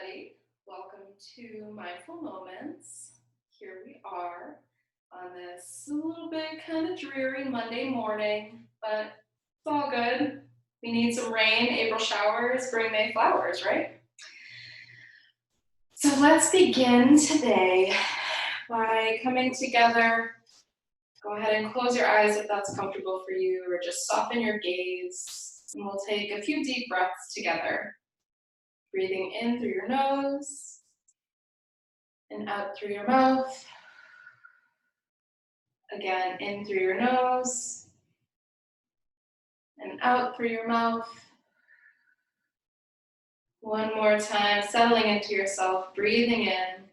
right, welcome to Mindful Moments. Here we are on this a little bit kind of dreary Monday morning, but it's all good. We need some rain. April showers bring May flowers, right? So let's begin today by coming together. Go ahead and close your eyes if that's comfortable for you, or just soften your gaze. And we'll take a few deep breaths together. Breathing in through your nose and out through your mouth. Again, in through your nose and out through your mouth. One more time, settling into yourself, breathing in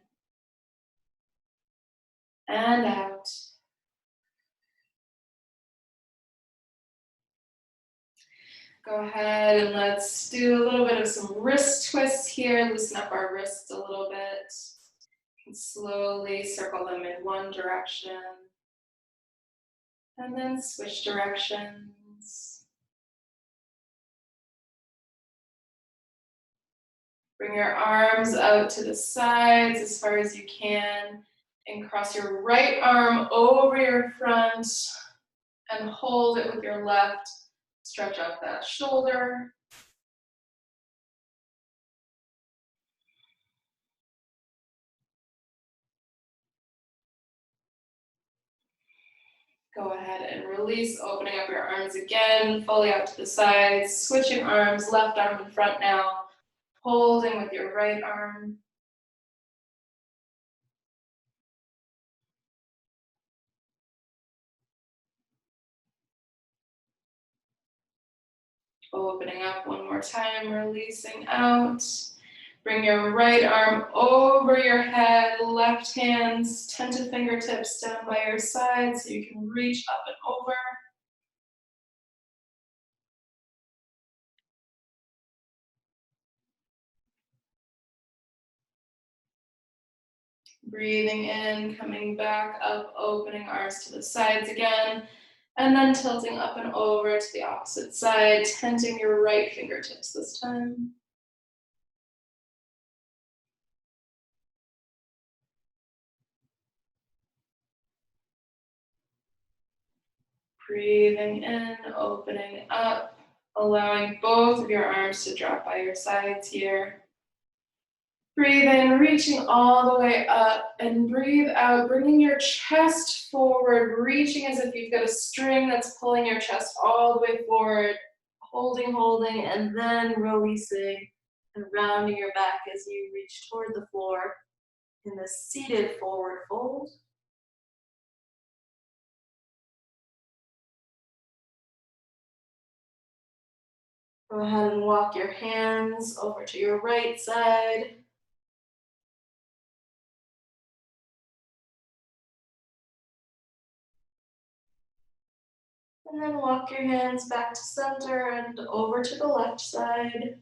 and out. Go ahead and let's do a little bit of some wrist twists here. Loosen up our wrists a little bit. And slowly circle them in one direction. And then switch directions. Bring your arms out to the sides as far as you can. And cross your right arm over your front. And hold it with your left. Stretch out that shoulder. Go ahead and release, opening up your arms again, fully out to the sides. Switching arms, left arm in front now. Holding with your right arm. Opening up one more time, releasing out. Bring your right arm over your head, left hands, tented fingertips down by your side so you can reach up and over. Breathing in, coming back up, opening arms to the sides again, and then tilting up and over to the opposite side, tenting your right fingertips this time. Breathing in, opening up, allowing both of your arms to drop by your sides here. Breathe in, reaching all the way up, and breathe out, bringing your chest forward, reaching as if you've got a string that's pulling your chest all the way forward, holding, and then releasing and rounding your back as you reach toward the floor in the seated forward fold. Go ahead and walk your hands over to your right side. And then walk your hands back to center and over to the left side.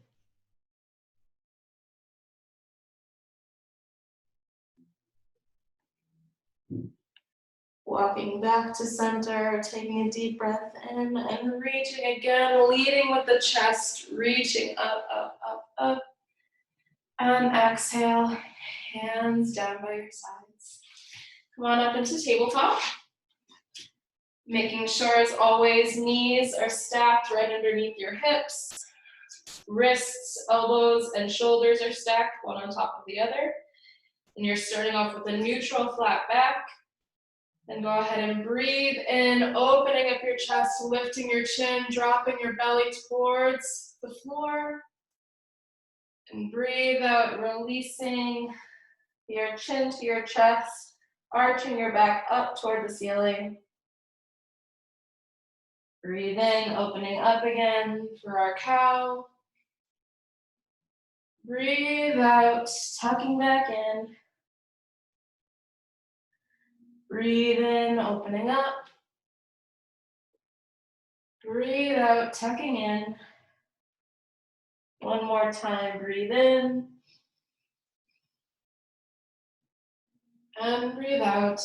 Walking back to center, taking a deep breath in and reaching again, leading with the chest, reaching up. And exhale, hands down by your sides. Come on up into tabletop. Making sure, as always, knees are stacked right underneath your hips. Wrists, elbows, and shoulders are stacked, one on top of the other. And you're starting off with a neutral flat back. Then go ahead and breathe in, opening up your chest, lifting your chin, dropping your belly towards the floor. And breathe out, releasing your chin to your chest, arching your back up toward the ceiling. Breathe in, opening up again for our cow. Breathe out, tucking back in. Breathe in, opening up. Breathe out, tucking in. One more time, breathe in. And breathe out.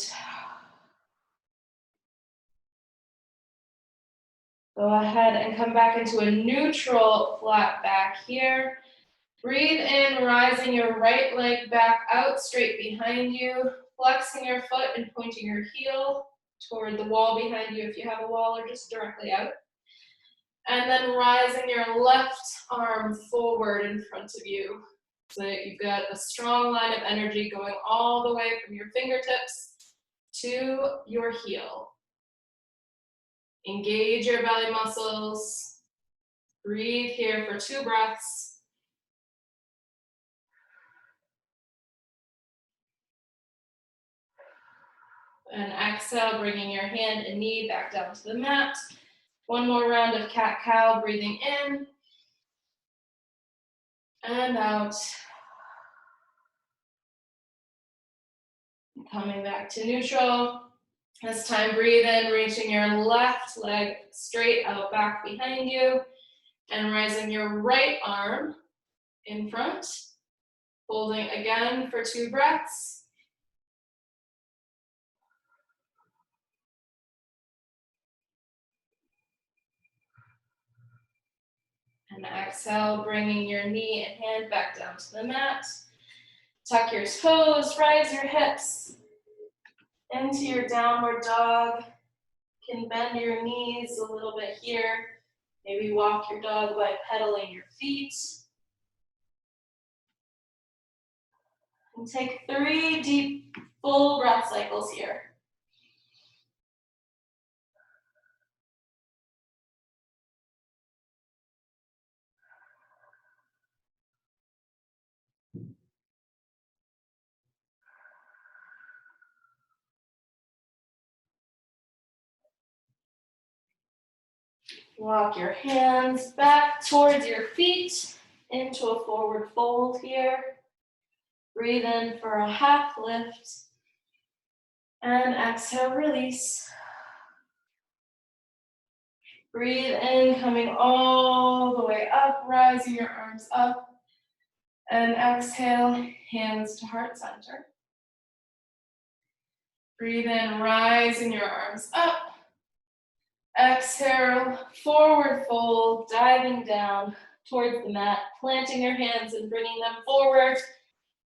Go ahead and come back into a neutral flat back here. Breathe in, rising your right leg back out, straight behind you, flexing your foot and pointing your heel toward the wall behind you if you have a wall, or just directly out. And then rising your left arm forward in front of you, so that you've got a strong line of energy going all the way from your fingertips to your heel. Engage your belly muscles. Breathe here for 2 breaths. And exhale, bringing your hand and knee back down to the mat. One more round of cat-cow, breathing in and out. Coming back to neutral. This time, breathe in, reaching your left leg straight out back behind you, and rising your right arm in front. Holding again for 2 breaths. And exhale, bringing your knee and hand back down to the mat. Tuck your toes, rise your hips into your downward dog. You can bend your knees a little bit here. Maybe walk your dog by pedaling your feet. And take 3 deep, full breath cycles here. Walk your hands back towards your feet into a forward fold here. Breathe in for a half lift. And exhale, release. Breathe in, coming all the way up, rising your arms up. And exhale, hands to heart center. Breathe in, rising your arms up. Exhale, forward fold, diving down towards the mat, planting your hands and bringing them forward,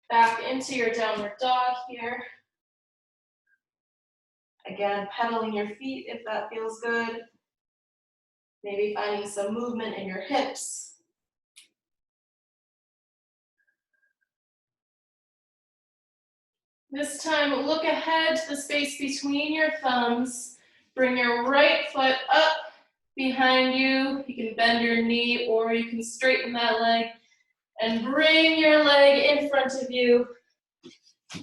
back into your downward dog here. Again, pedaling your feet if that feels good. Maybe finding some movement in your hips. This time, look ahead to the space between your thumbs. Bring your right foot up behind you. You can bend your knee or you can straighten that leg and bring your leg in front of you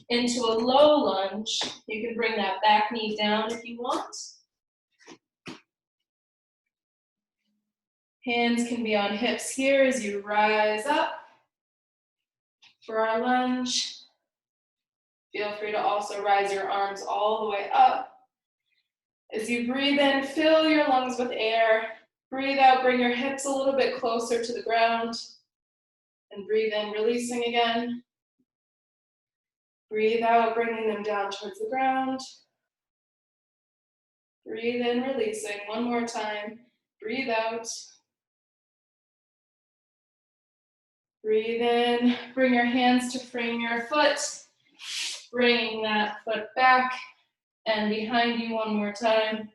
into a low lunge. You can bring that back knee down if you want. Hands can be on hips here as you rise up for our lunge. Feel free to also rise your arms all the way up. As you breathe in, fill your lungs with air. Breathe out, bring your hips a little bit closer to the ground. And breathe in, releasing again. Breathe out, bringing them down towards the ground. Breathe in, releasing. One more time. Breathe out. Breathe in, bring your hands to frame your foot. Bringing that foot back and behind you one more time.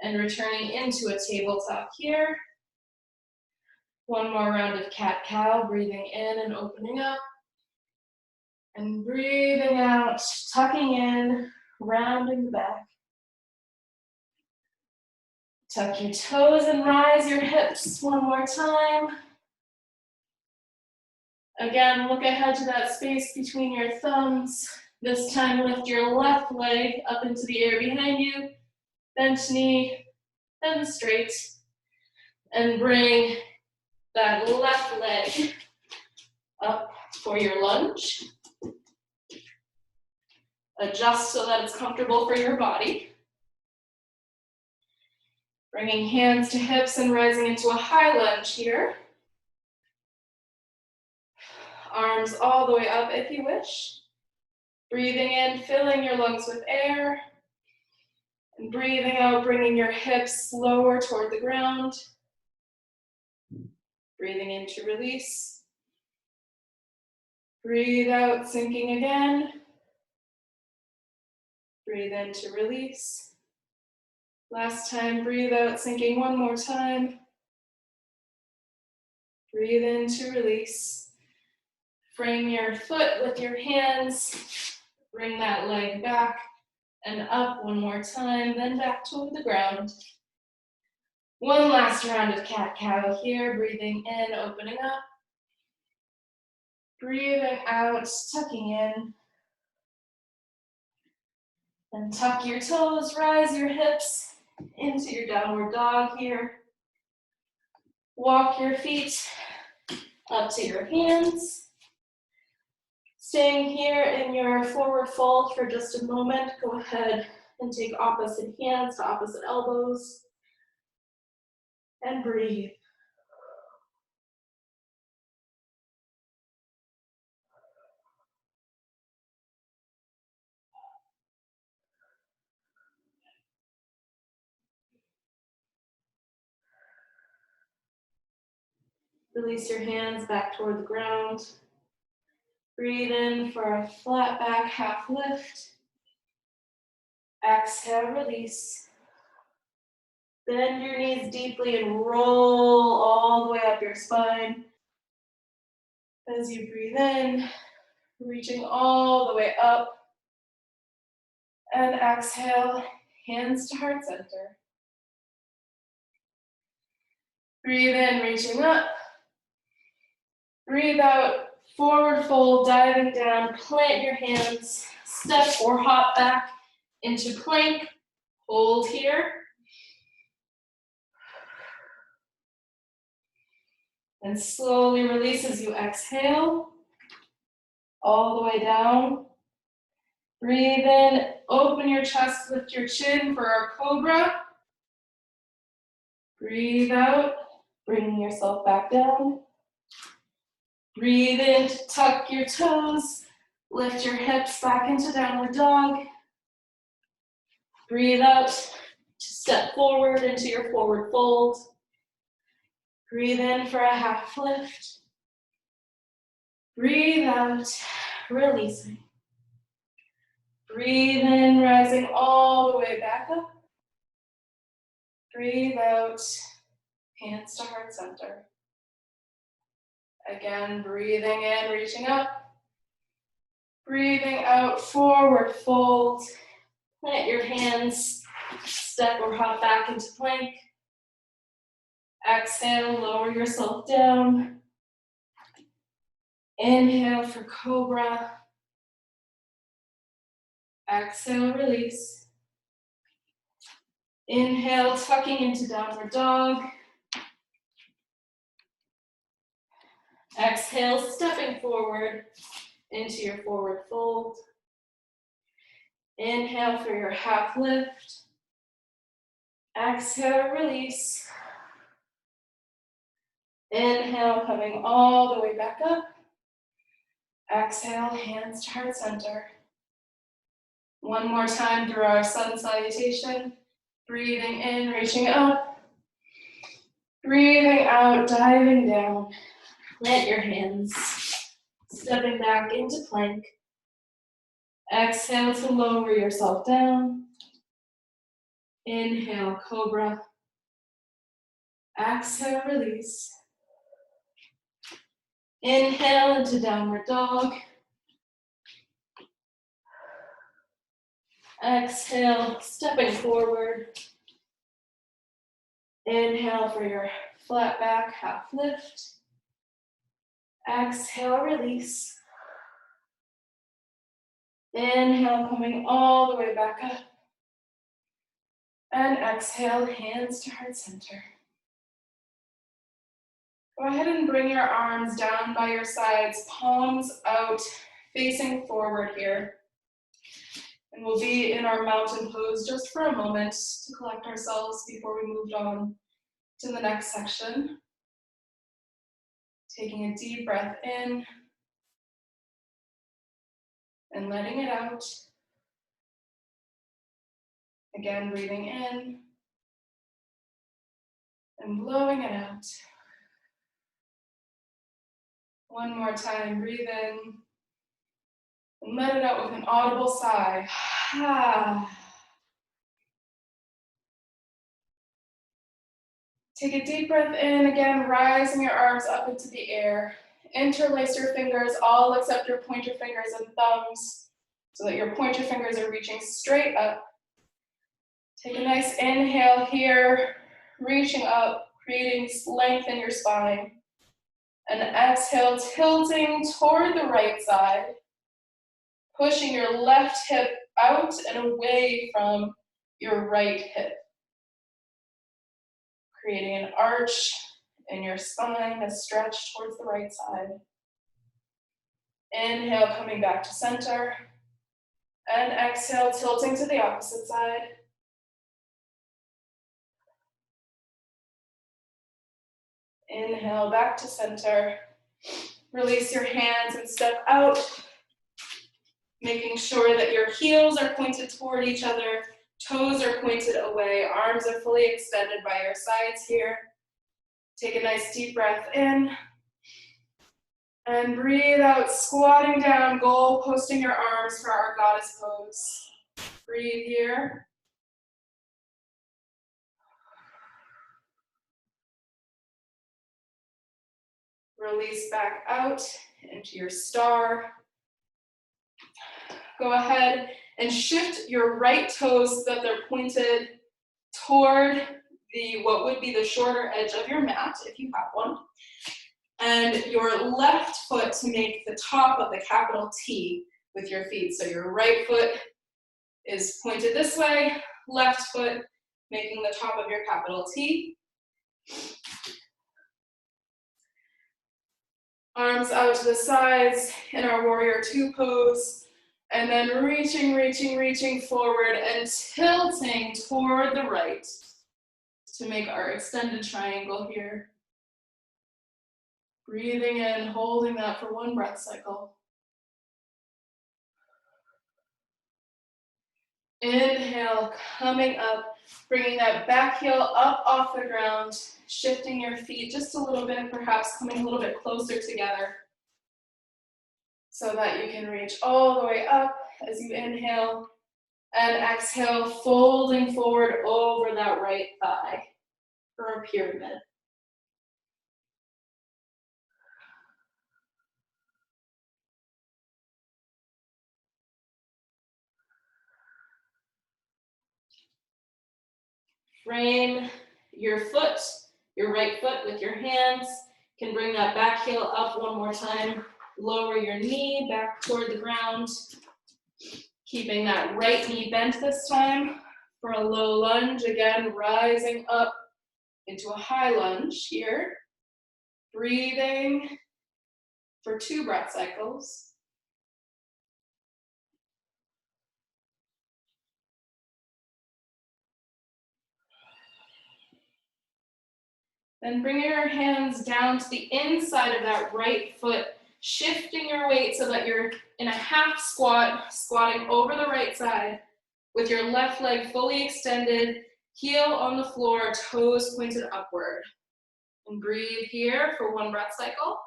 And returning into a tabletop here. One more round of cat-cow, breathing in and opening up. And breathing out, tucking in, rounding the back. Tuck your toes and rise your hips one more time. Again, look ahead to that space between your thumbs. This time, lift your left leg up into the air behind you. Bent knee, bend straight. And bring that left leg up for your lunge. Adjust so that it's comfortable for your body. Bringing hands to hips and rising into a high lunge here. Arms all the way up if you wish. Breathing in, filling your lungs with air. And breathing out, bringing your hips lower toward the ground. Breathing in to release. Breathe out, sinking again. Breathe in to release. Last time, breathe out, sinking one more time. Breathe in to release. Frame your foot with your hands. Bring that leg back and up one more time, then back toward the ground. One last round of cat-cow here. Breathing in, opening up. Breathing out, tucking in. And tuck your toes, rise your hips into your downward dog here. Walk your feet up to your hands. Staying here in your forward fold for just a moment, go ahead and take opposite hands to opposite elbows. And breathe. Release your hands back toward the ground. Breathe in for a flat back half lift. Exhale, release. Bend your knees deeply and roll all the way up your spine. As you breathe in, reaching all the way up. And exhale, hands to heart center. Breathe in, reaching up. Breathe out, forward fold, diving down. Plant your hands, step or hop back into plank. Hold here. And slowly release as you exhale. All the way down. Breathe in, open your chest, lift your chin for our cobra. Breathe out, bringing yourself back down. Breathe in to tuck your toes, lift your hips back into downward dog. Breathe out to step forward into your forward fold. Breathe in for a half lift. Breathe out, releasing. Breathe in, rising all the way back up. Breathe out, hands to heart center. Again, breathing in, reaching up. Breathing out, forward fold. Plant your hands, step or hop back into plank. Exhale, lower yourself down. Inhale for cobra. Exhale, release. Inhale, tucking into downward dog. Exhale, stepping forward into your forward fold. Inhale for your half lift. Exhale, release. Inhale, coming all the way back up. Exhale, hands to heart center. One more time through our sun salutation. Breathing in, reaching up. Breathing out, diving down. Plant your hands. Stepping back into plank. Exhale to lower yourself down. Inhale, cobra. Exhale, release. Inhale into downward dog. Exhale, stepping forward. Inhale for your flat back half lift. Exhale, release. Inhale, coming all the way back up. And exhale, hands to heart center. Go ahead and bring your arms down by your sides, palms out, facing forward here. And we'll be in our mountain pose just for a moment to collect ourselves before we move on to the next section. Taking a deep breath in and letting it out. Again, breathing in and blowing it out. One more time, breathe in And let it out with an audible sigh. Take a deep breath in, again, rising your arms up into the air. Interlace your fingers, all except your pointer fingers and thumbs, so that your pointer fingers are reaching straight up. Take a nice inhale here, reaching up, creating length in your spine. And exhale, tilting toward the right side, pushing your left hip out and away from your right hip. Creating an arch in your spine, a stretch towards the right side. Inhale, coming back to center. And exhale, tilting to the opposite side. Inhale, back to center. Release your hands and step out, making sure that your heels are pointed toward each other, toes are pointed away, arms are fully extended by your sides here. Take a nice deep breath in. And breathe out, squatting down, goal posting your arms for our goddess pose. Breathe here. Release back out into your star. Go ahead and shift your right toes so that they're pointed toward what would be the shorter edge of your mat, if you have one. And your left foot to make the top of the capital T with your feet. So your right foot is pointed this way, left foot making the top of your capital T. Arms out to the sides in our warrior two pose. And then reaching forward and tilting toward the right to make our extended triangle here. Breathing in, holding that for one breath cycle. Inhale, coming up, bringing that back heel up off the ground, shifting your feet just a little bit, perhaps coming a little bit closer together so that you can reach all the way up as you inhale and exhale, folding forward over that right thigh for a pyramid. Frame your foot, your right foot with your hands. You can bring that back heel up one more time. Lower your knee back toward the ground. Keeping that right knee bent this time for a low lunge. Again, rising up into a high lunge here. Breathing for 2 breath cycles. Then bring your hands down to the inside of that right foot, shifting your weight so that you're in a half squat, squatting over the right side with your left leg fully extended, heel on the floor, toes pointed upward. And breathe here for 1 breath cycle.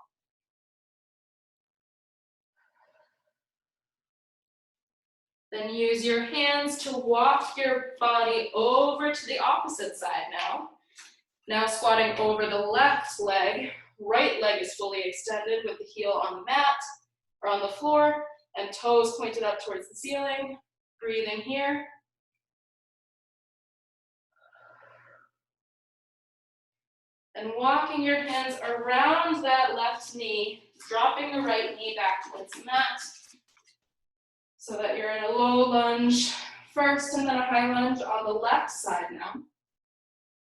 Then use your hands to walk your body over to the opposite side now. Now squatting over the left leg, right leg is fully extended with the heel on the mat or on the floor and toes pointed up towards the ceiling. Breathing here. And walking your hands around that left knee, dropping the right knee back towards the mat so that you're in a low lunge first and then a high lunge on the left side now.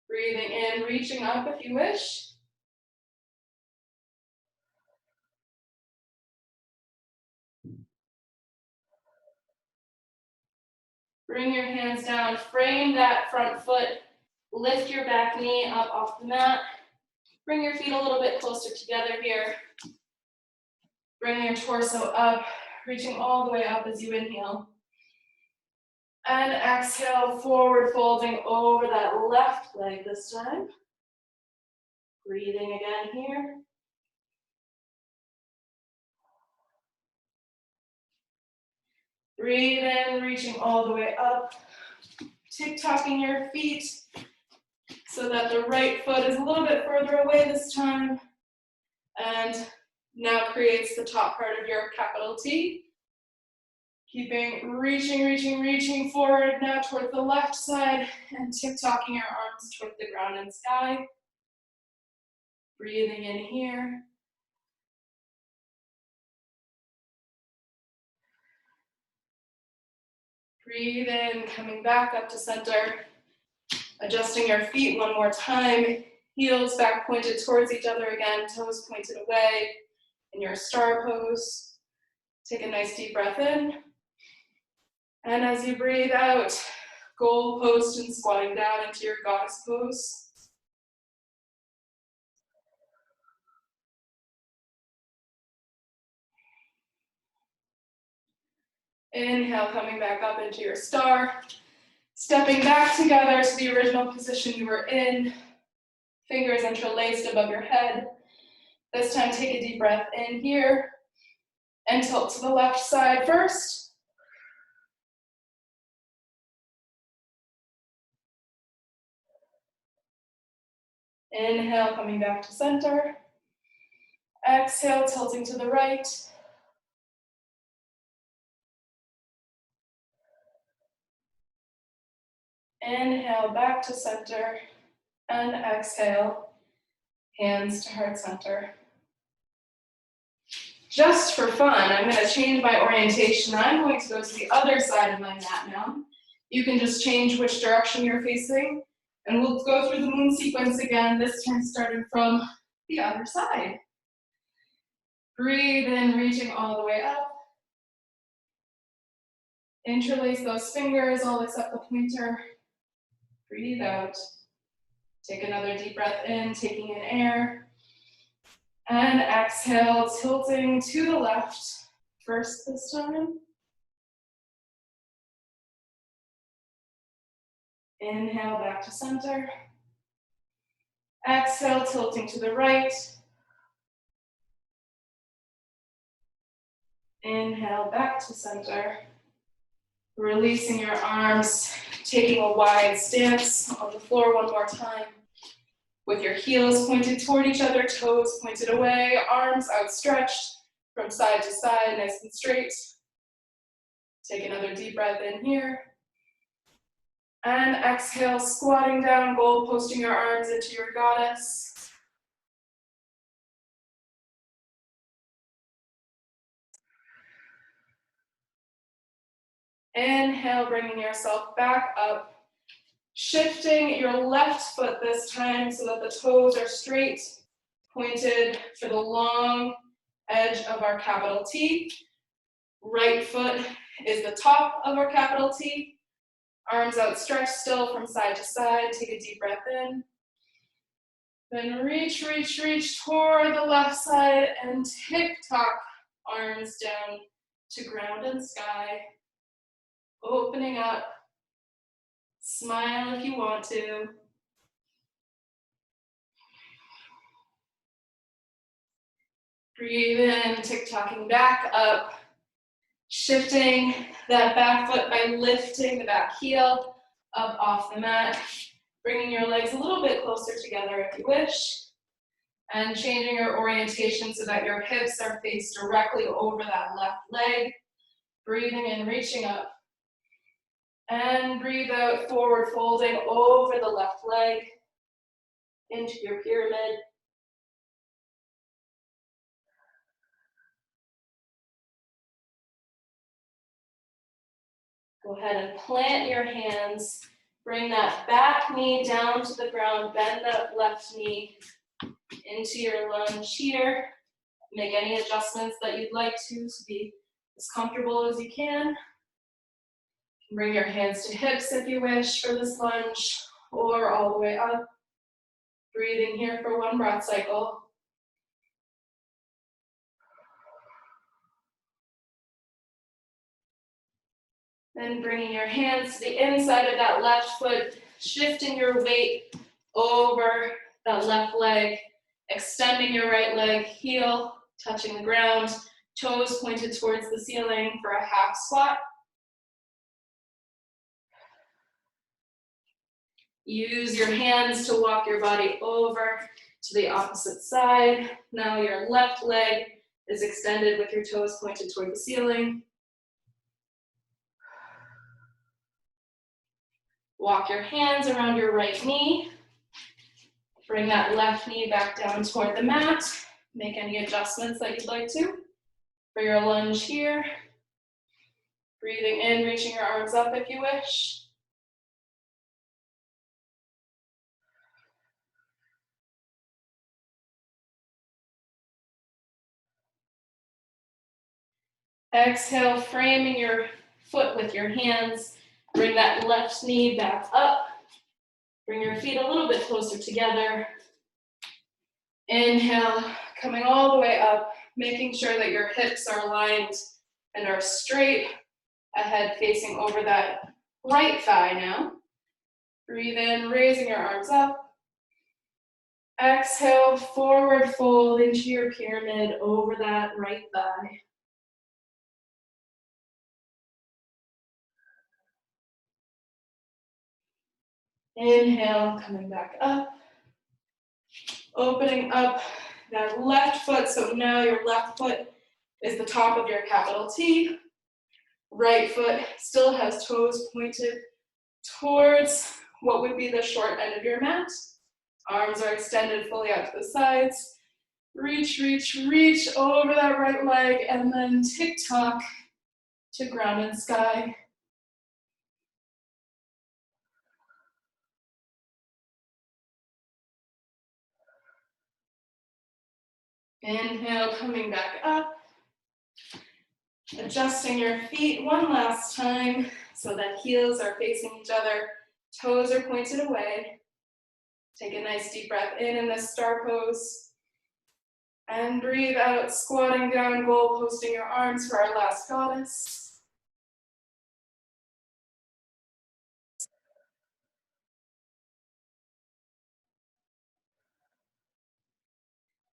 Breathing in, reaching up if you wish. Bring your hands down, frame that front foot, lift your back knee up off the mat. Bring your feet a little bit closer together here. Bring your torso up, reaching all the way up as you inhale. And exhale, forward folding over that left leg this time. Breathing again here. Breathe in, reaching all the way up. Tick-tocking your feet so that the right foot is a little bit further away this time. And now creates the top part of your capital T. Keeping reaching forward now toward the left side and tick-tocking your arms toward the ground and sky. Breathing in here. Breathe in, coming back up to center. Adjusting your feet one more time. Heels back pointed towards each other again, toes pointed away in your star pose. Take a nice deep breath in. And as you breathe out, goal post and squatting down into your goddess pose. Inhale, coming back up into your star. Stepping back together to the original position you were in. Fingers interlaced above your head. This time, take a deep breath in here and tilt to the left side first. Inhale, coming back to center. Exhale, tilting to the right. Inhale, back to center. And exhale, hands to heart center. Just for fun, I'm going to change my orientation. I'm going to go to the other side of my mat now. You can just change which direction you're facing, and we'll go through the moon sequence again, this time starting from the other side. Breathe in, reaching all the way up. Interlace those fingers, all except the pointer. Breathe out. Take another deep breath in, taking in air. And exhale, tilting to the left first this time. Inhale, back to center. Exhale, tilting to the right. Inhale, back to center. Releasing your arms, taking a wide stance on the floor one more time. With your heels pointed toward each other, toes pointed away, arms outstretched from side to side, nice and straight. Take another deep breath in here. And exhale, squatting down, goal posting your arms into your goddess. Inhale, bringing yourself back up. Shifting your left foot this time so that the toes are straight, pointed for the long edge of our capital T. Right foot is the top of our capital T. Arms outstretched still from side to side. Take a deep breath in. Then reach toward the left side and tick-tock arms down to ground and sky. Opening up. Smile if you want to. Breathe in, tick-tocking back up. Shifting that back foot by lifting the back heel up off the mat. Bringing your legs a little bit closer together if you wish. And changing your orientation so that your hips are faced directly over that left leg. Breathing in, reaching up. And breathe out, forward folding over the left leg into your pyramid. Go ahead and plant your hands. Bring that back knee down to the ground. Bend that left knee into your lunge here. Make any adjustments that you'd like to be as comfortable as you can. Bring your hands to hips if you wish for this lunge, or all the way up. Breathing here for one breath cycle. Then bringing your hands to the inside of that left foot, shifting your weight over that left leg, extending your right leg, heel touching the ground, toes pointed towards the ceiling for a half squat. Use your hands to walk your body over to the opposite side. Now your left leg is extended with your toes pointed toward the ceiling. Walk your hands around your right knee. Bring that left knee back down toward the mat. Make any adjustments that you'd like to. For your lunge here, breathing in, reaching your arms up if you wish. Exhale, framing your foot with your hands. Bring that left knee back up. Bring your feet a little bit closer together. Inhale, coming all the way up, making sure that your hips are aligned and are straight ahead, facing over that right thigh now. Breathe in, raising your arms up. Exhale, forward fold into your pyramid over that right thigh. Inhale, coming back up. Opening up that left foot, so now your left foot is the top of your capital T. Right foot still has toes pointed towards what would be the short end of your mat. Arms are extended fully out to the sides. Reach, reach, reach over that right leg, and then tick-tock to ground and sky. Inhale, coming back up. Adjusting your feet one last time so that heels are facing each other, toes are pointed away. Take a nice deep breath in this star pose. And breathe out, squatting down, goal posting your arms for our last goddess.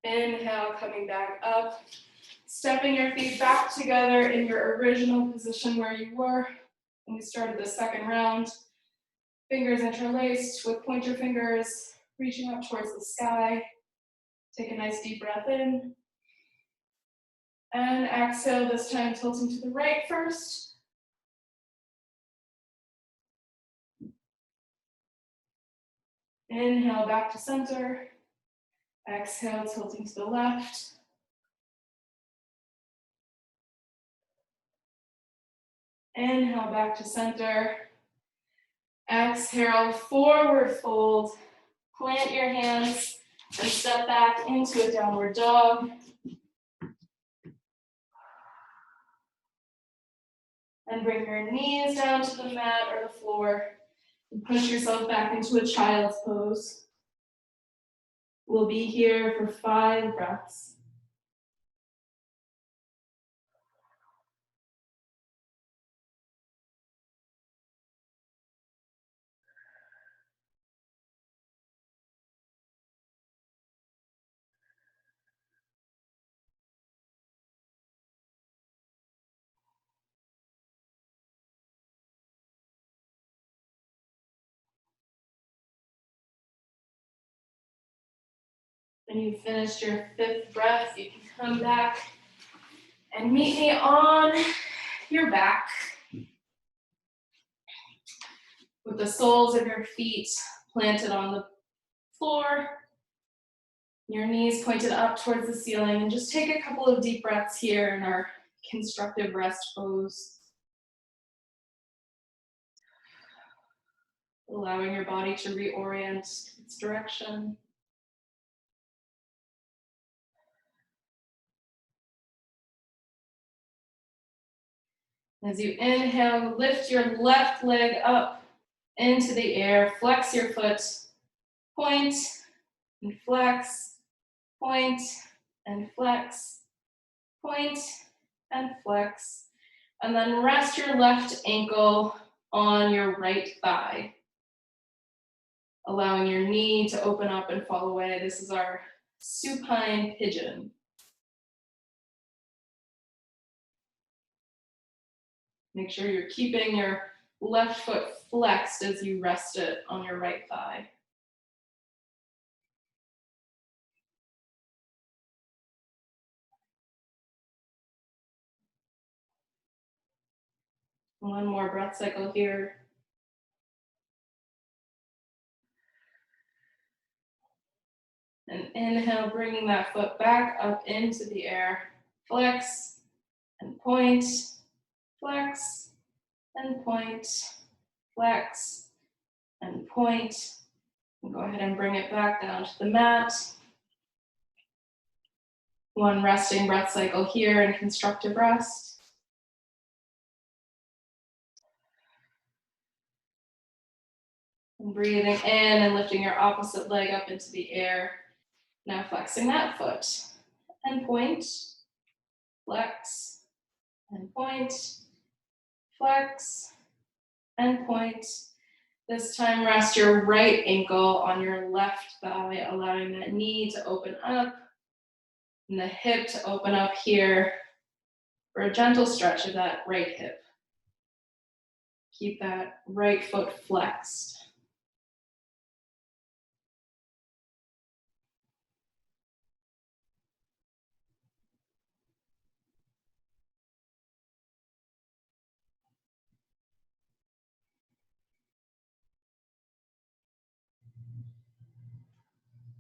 Inhale, coming back up. Stepping your feet back together in your original position where you were when we started the second round. Fingers interlaced with pointer fingers, reaching up towards the sky. Take a nice deep breath in. And exhale, this time tilting to the right first. Inhale, back to center. Exhale, tilting to the left. Inhale, back to center. Exhale, forward fold. Plant your hands and step back into a downward dog. And bring your knees down to the mat or the floor. And push yourself back into a child's pose. We'll be here for 5 breaths. When you've finished your 5th breath, you can come back and meet me on your back with the soles of your feet planted on the floor, your knees pointed up towards the ceiling, and just take a couple of deep breaths here in our constructive rest pose. Allowing your body to reorient its direction. As you inhale, lift your left leg up into the air, flex your foot, point and flex, point and flex, point and flex, and then rest your left ankle on your right thigh, allowing your knee to open up and fall away. This is our supine pigeon. Make sure you're keeping your left foot flexed as you rest it on your right thigh. One more breath cycle here. And inhale, bringing that foot back up into the air. Flex and point, flex and point, flex and point. And go ahead and bring it back down to the mat. One resting breath cycle here in constructive rest. And breathing in and lifting your opposite leg up into the air. Now flexing that foot and point, flex and point, flex and point. This time rest your right ankle on your left thigh, allowing that knee to open up and the hip to open up here for a gentle stretch of that right hip. Keep that right foot flexed.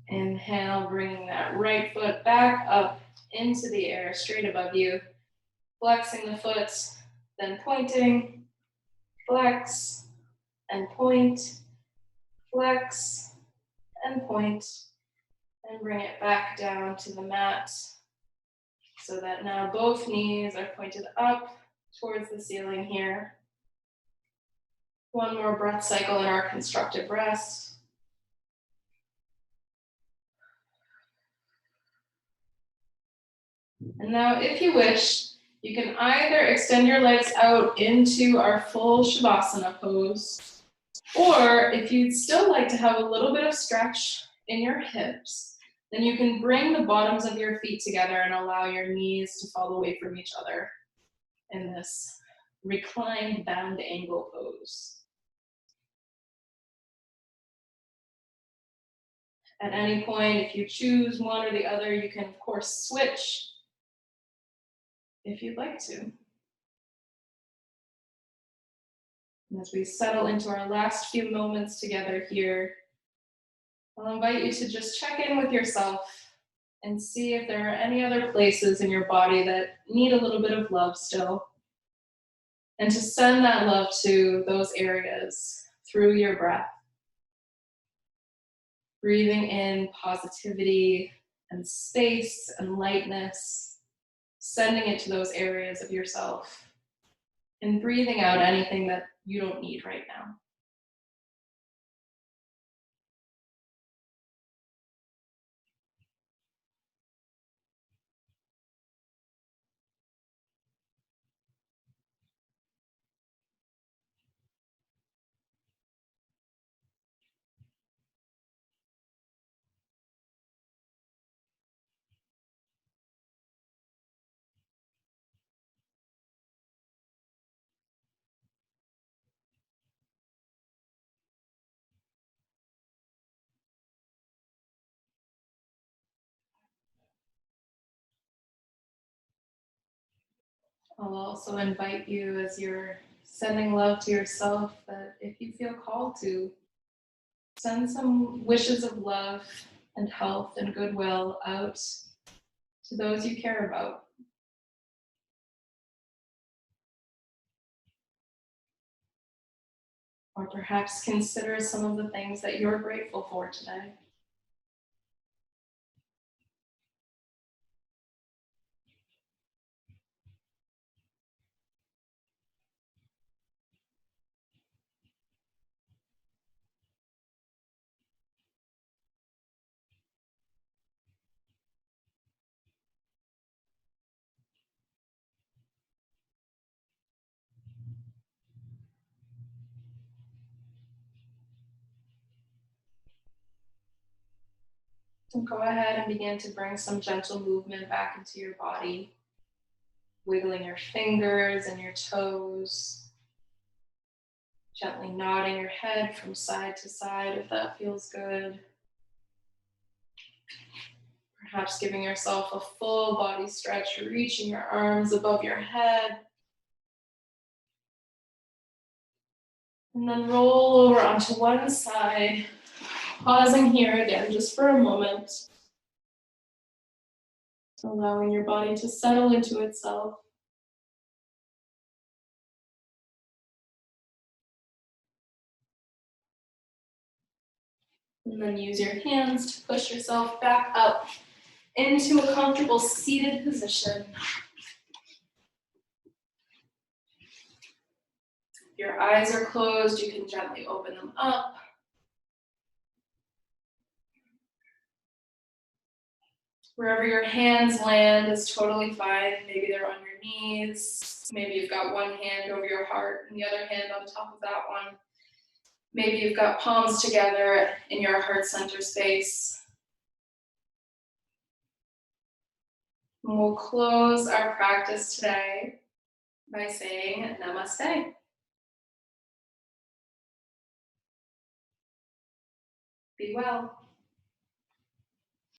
Inhale, bringing that right foot back up into the air, straight above you. Flexing the foot, then pointing, flex, and point, flex, and point, and bring it back down to the mat so that now both knees are pointed up towards the ceiling here. One more breath cycle in our constructive rest. And now, if you wish, you can either extend your legs out into our full Shavasana pose, or if you'd still like to have a little bit of stretch in your hips, then you can bring the bottoms of your feet together and allow your knees to fall away from each other in this reclined bound angle pose. At any point, if you choose one or the other, you can, of course, switch if you'd like to. And as we settle into our last few moments together here, I'll invite you to just check in with yourself and see if there are any other places in your body that need a little bit of love still. And to send that love to those areas through your breath. Breathing in positivity and space and lightness, sending it to those areas of yourself, and breathing out anything that you don't need right now. I'll also invite you, as you're sending love to yourself, that if you feel called to, send some wishes of love and health and goodwill out to those you care about. Or perhaps consider some of the things that you're grateful for today. And go ahead and begin to bring some gentle movement back into your body, wiggling your fingers and your toes, Gently nodding your head from side to side if that feels good. Perhaps giving yourself a full body stretch, reaching your arms above your head. And then roll over onto one side, pausing here again just for a moment. Allowing your body to settle into itself. And then use your hands to push yourself back up into a comfortable seated position. If your eyes are closed, you can gently open them up. Wherever your hands land is totally fine. Maybe they're on your knees. Maybe you've got one hand over your heart and the other hand on top of that one. Maybe you've got palms together in your heart center space. And we'll close our practice today by saying namaste. Be well.